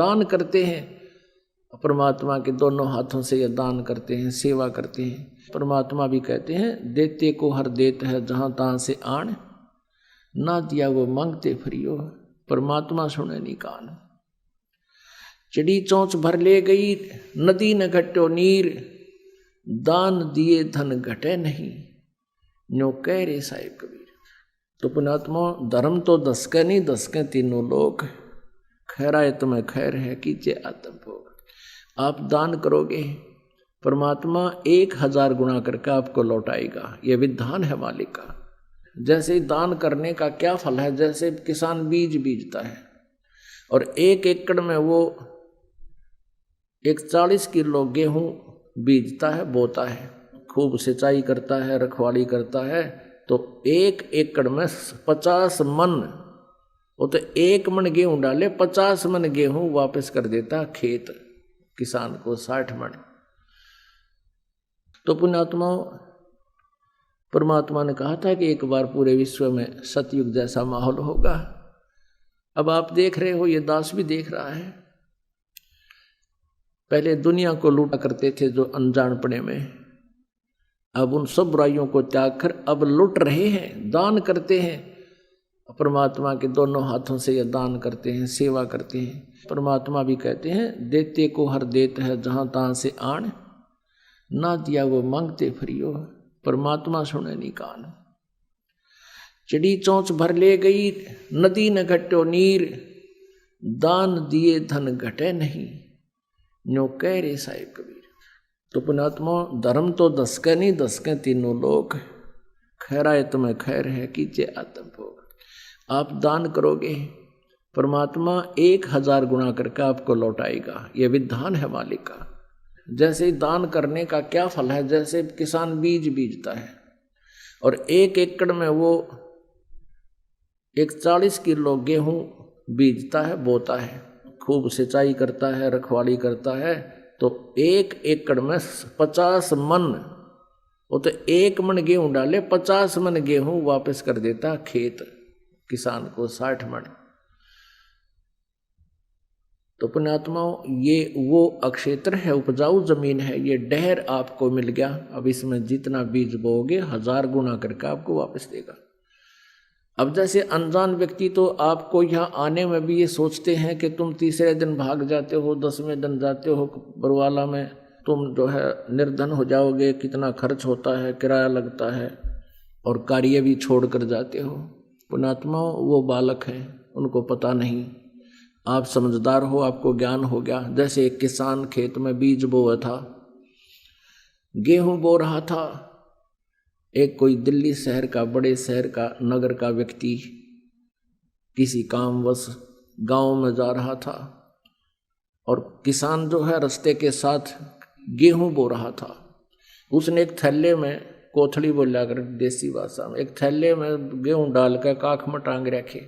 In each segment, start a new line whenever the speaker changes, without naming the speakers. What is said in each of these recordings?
दान करते हैं, परमात्मा के दोनों हाथों से ये दान करते हैं, सेवा करते हैं। परमात्मा भी कहते हैं देते को हर देत है जहाँ तहाँ से आण, ना दिया वो मांगते फ्रियो। परमात्मा सुने नहीं कान। चिड़ी चोंच भर ले गई नदी न घट्यो नीर, दान दिए धन घटे नहीं, न्यो कह रे साहिब कबीर। तो पुण्यात्मा धर्म तो दस के नहीं, दस के तीनों लोग, खैराए तुम्हें खैर है कीजिए आत्म भोग। आप दान करोगे, परमात्मा 1000 गुना करके आपको लौटाएगा। यह विधान है मालिक का। जैसे दान करने का क्या फल है, जैसे किसान बीज बीजता है और 1 एकड़ में वो 40 किलो गेहूं बीजता है, बोता है, खूब सिंचाई करता है, रखवाली करता है, तो 1 एकड़ में 50 मन, वो तो 1 मन गेहूं डाले 50 मन गेहूं वापस कर देता खेत किसान को, 60 मन। तो पुण्यात्मा परमात्मा ने कहा था कि एक बार पूरे विश्व में सतयुग जैसा माहौल होगा। अब आप देख रहे हो, ये दास भी देख रहा है। पहले दुनिया को लूटा करते थे जो अनजानपने में, अब उन सब बुराइयों को त्याग कर अब लुट रहे हैं, दान करते हैं। परमात्मा के दोनों हाथों से ये दान करते हैं, सेवा करते हैं। परमात्मा भी कहते हैं देते को हर देत है जहाँ तहाँ से आण, ना दिया वो मांगते फ्रियो। परमात्मा सुने नहीं कान। चिड़ी चोंच भर ले गई नदी न घट्यो नीर, दान दिए धन घटे नहीं, न्यो कह रे साहिब कबीर। तो पुण्यात्मा धर्म तो 10 के नहीं, 10 के तीनों लोग, खैराए तुम्हें खैर है कीजिए आत्म भोग। आप दान करोगे, परमात्मा 1000 गुना करके आपको लौटाएगा। यह विधान है मालिक का। जैसे दान करने का क्या फल है, जैसे किसान बीज बीजता है और 1 एकड़ में वो 40 किलो गेहूं बीजता है, बोता है, खूब सिंचाई करता है, रखवाली करता है, तो 1 एकड़ में 50 मन, वो तो 1 मन गेहूं डाले 50 मन गेहूं वापस कर देता खेत किसान को, 60 मन। तो पुण्यात्माओं ये वो अक्षेत्र है, उपजाऊ जमीन है, ये डहर आपको मिल गया। अब इसमें जितना बीज बोओगे 1000 गुना करके आपको वापस देगा। अब जैसे अनजान व्यक्ति तो आपको यहाँ आने में भी ये सोचते हैं कि तुम तीसरे दिन भाग जाते हो, 10वें दिन जाते हो बरवाला में, तुम जो है निर्धन हो जाओगे, कितना खर्च होता है, किराया लगता है, और कार्य भी छोड़ कर जाते हो। पुण्यात्मा वो बालक हैं, उनको पता नहीं। आप समझदार हो, आपको ज्ञान हो गया। जैसे एक किसान खेत में बीज बोया था, गेहूं बो रहा था, एक कोई दिल्ली शहर का, बड़े शहर का, नगर का व्यक्ति किसी कामवश गांव में जा रहा था और किसान जो है रास्ते के साथ गेहूं बो रहा था। उसने एक थैले में, कोथड़ी बोला कर देसी भाषा में, एक थैले में गेहूं डाल कर काख में टांग रखे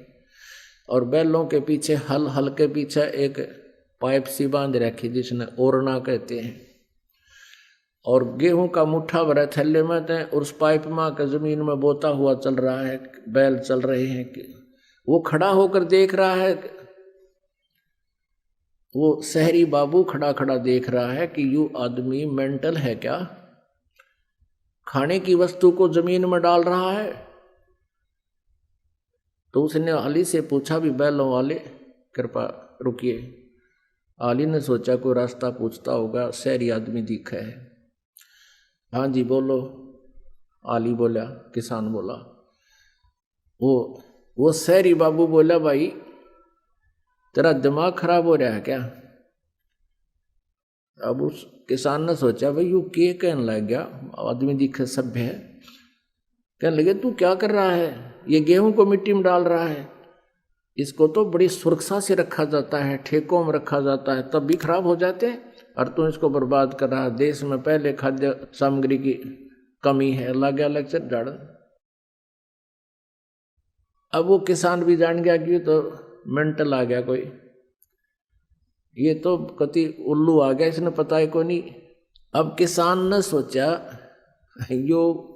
और बैलों के पीछे हल के पीछे एक पाइप सी बांध रखी जिसने ओरना कहते हैं, और गेहूं का मुट्ठा भरा थैले में थे, और उस पाइप में के जमीन में बोता हुआ चल रहा है, बैल चल रहे हैं। कि वो खड़ा होकर देख रहा है, वो शहरी बाबू खड़ा खड़ा देख रहा है कि यू आदमी मेंटल है क्या, खाने की वस्तु को जमीन में डाल रहा है। तो उसने आली से पूछा भी बैलों वाले कृपा रुकिए। आली ने सोचा कोई रास्ता पूछता होगा, शहरी आदमी दिखा है। हाँ जी बोलो, आली बोला, किसान बोला। वो शहरी बाबू बोला भाई तेरा दिमाग खराब हो रहा है क्या। अब उस किसान ने सोचा भाई यू के कहने लग गया, आदमी दिखे सभ्य है। कहने लगे तू क्या कर रहा है, ये गेहूं को मिट्टी में डाल रहा है, इसको तो बड़ी सुरक्षा से रखा जाता है, ठेकों में रखा जाता है, तब भी खराब हो जाते हैं, और तू इसको बर्बाद कर रहा है। देश में पहले खाद्य सामग्री की कमी है, लग गया लेक्चर झाड़न। अब वो किसान भी जान गया कि तो मेंटल आ गया कोई, ये तो कति उल्लू आ गया, इसने पता है को नहीं। अब किसान ने सोचा यो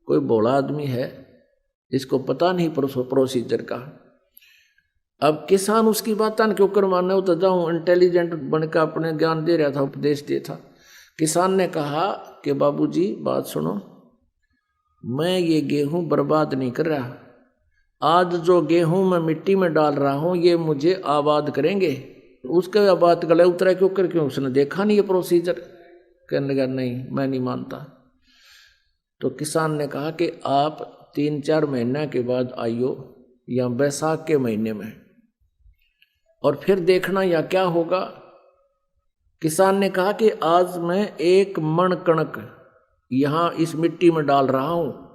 कोई भोला आदमी है, इसको पता नहीं प्रोसीजर का। अब किसान उसकी बात क्यों कर माने, वो तो जाऊँ इंटेलिजेंट बनकर अपने ज्ञान दे रहा था, उपदेश दे था। किसान ने कहा कि बाबूजी बात सुनो, मैं ये गेहूं बर्बाद नहीं कर रहा, आज जो गेहूं मैं मिट्टी में डाल रहा हूं ये मुझे आबाद करेंगे। उसके बात गले उतरा क्यों कर, क्यों उसने देखा नहीं ये प्रोसीजर। कहने लगा नहीं मैं नहीं मानता। तो किसान ने कहा कि आप 3-4 महीने के बाद आइयो, या बैसाख के महीने में, और फिर देखना या क्या होगा। किसान ने कहा कि आज मैं 1 मन कणक यहाँ इस मिट्टी में डाल रहा हूँ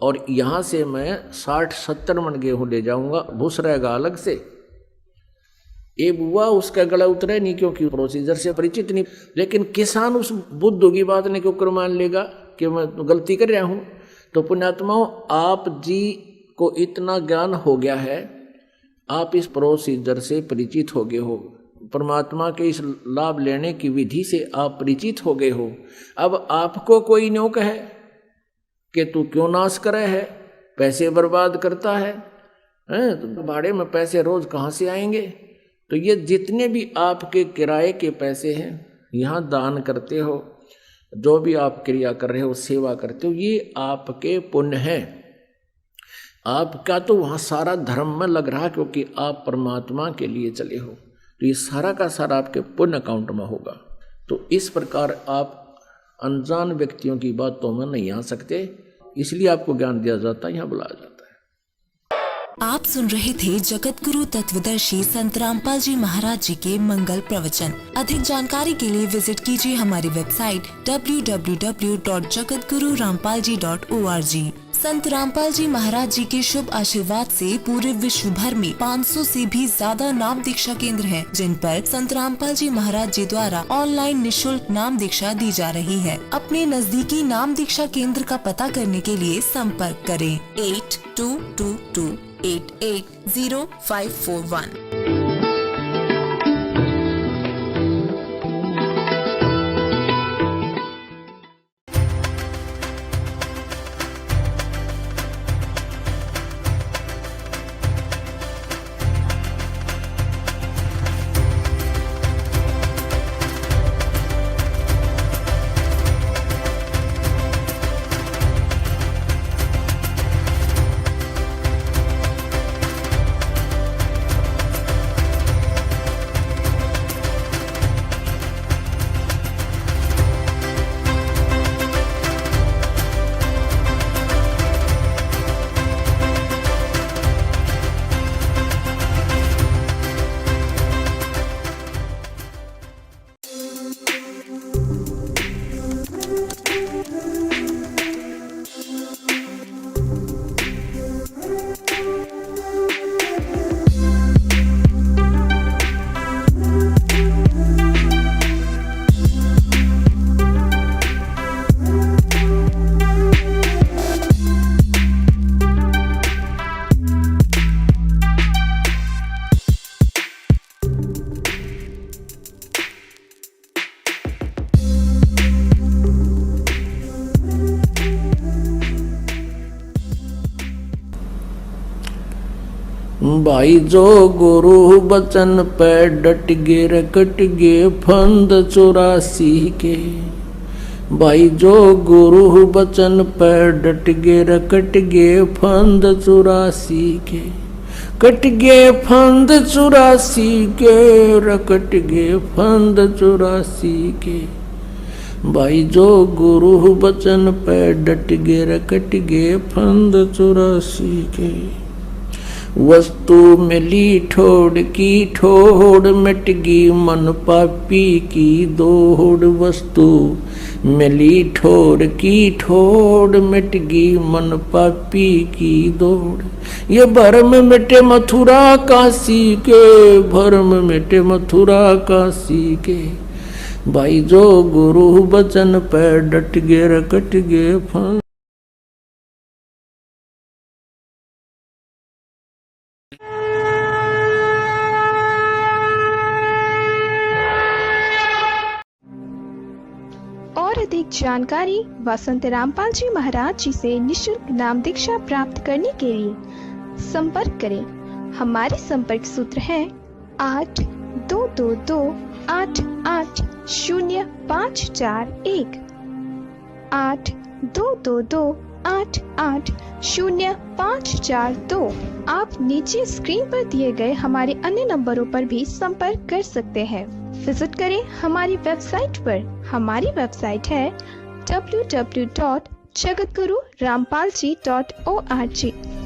और यहाँ से मैं 60-70 मन गेहूँ ले जाऊँगा, भूस रहेगा अलग से। ये बुआ उसका गला उतरे नहीं क्योंकि प्रोसीजर से परिचित नहीं। लेकिन किसान उस बुद्धू की बात ने क्यों कर मान लेगा कि मैं गलती कर रहा हूँ। तो पुण्यात्माओं, आप जी को इतना ज्ञान हो गया है, आप इस प्रोसीजर से परिचित हो गए हो, परमात्मा के इस लाभ लेने की विधि से आप परिचित हो गए हो। अब आपको कोई न्यों कहे कि तू क्यों नाश करे है, पैसे बर्बाद करता है, तो भाड़े में पैसे रोज कहाँ से आएंगे। तो ये जितने भी आपके किराए के पैसे हैं, यहाँ दान करते हो, जो भी आप क्रिया कर रहे हो, सेवा करते हो, ये आपके पुण्य है। आपका तो वहाँ सारा धर्म में लग रहा, क्योंकि आप परमात्मा के लिए चले हो, तो ये सारा का सारा आपके पुण्य अकाउंट में होगा। तो इस प्रकार आप अनजान व्यक्तियों की बातों में नहीं आ सकते, इसलिए आपको ज्ञान दिया जाता है, यहाँ बुलाया जाता है।
आप सुन रहे थे जगत गुरु तत्वदर्शी संत रामपाल जी महाराज जी के मंगल प्रवचन। अधिक जानकारी के लिए विजिट कीजिए हमारी वेबसाइट www.jagatgururampalji.org। संत रामपाल जी महाराज जी के शुभ आशीर्वाद से पूरे विश्व भर में 500 से भी ज्यादा नाम दीक्षा केंद्र हैं, जिन पर संत रामपाल जी महाराज जी द्वारा ऑनलाइन निशुल्क नाम दीक्षा दी जा रही है। अपने नजदीकी नाम दीक्षा केंद्र का पता करने के लिए संपर्क करें 8222880541।
भाई जो गुरु बचन पे डट गे रकट गे फंद 84 के। भाई जो गुरु बचन पे डट गे रकट गे फंद 84 के। कट गे फंद 84 के, रकट गे फंद 84 के। भाई जो गुरु बचन पे डट गे रकट गे फंद 84 के। वस्तु मिली ठोड़ की ठोड़, मिट गई मन पापी की दौड़। वस्तु मिली ठोड़ की ठोड़, मिट गई मन पापी की दौड़। ये भरम मिटे मथुरा काशी के, भरम मिटे मथुरा काशी के। भाई जो गुरु बचन पे डट गे रकट गे फंद।
और अधिक जानकारी व संत रामपाल जी महाराज जी से निशुल्क नाम दीक्षा प्राप्त करने के लिए संपर्क करें हमारे संपर्क सूत्र हैं 8222880541 8222880542। आप नीचे स्क्रीन पर दिए गए हमारे अन्य नंबरों पर भी संपर्क कर सकते हैं। विजिट करें हमारी वेबसाइट पर। हमारी वेबसाइट है www.jagatgururampalji.org।